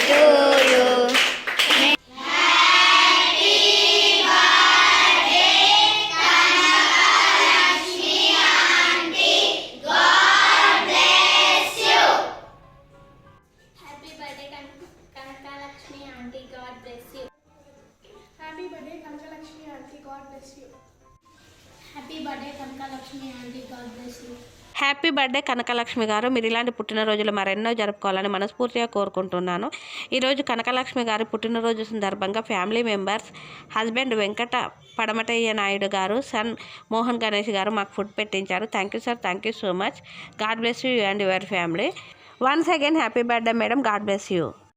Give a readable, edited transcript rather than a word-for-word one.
to you. Happy birthday, Kanaka Lakshmi Auntie. God bless you. Happy birthday, Kanaka Lakshmi Auntie. God bless you. Happy birthday, Kanaka Lakshmi Auntie. God bless you. Happy birthday Kanakalakshmi గారు. మీరు ఇలాంటి పుట్టినరోజులు మరెన్నో జరుపుకోవాలని మనస్ఫూర్తిగా కోరుకుంటున్నాను. ఈరోజు కనకలక్ష్మి గారి పుట్టినరోజు సందర్భంగా family members, husband Venkata Padamatayya Naidu గారు, సన్ మోహన్ గణేష్ గారు మాకు ఫుడ్ పెట్టించారు. Thank you sir, thank you so much. God bless you and your family. Once again happy birthday madam. God bless you.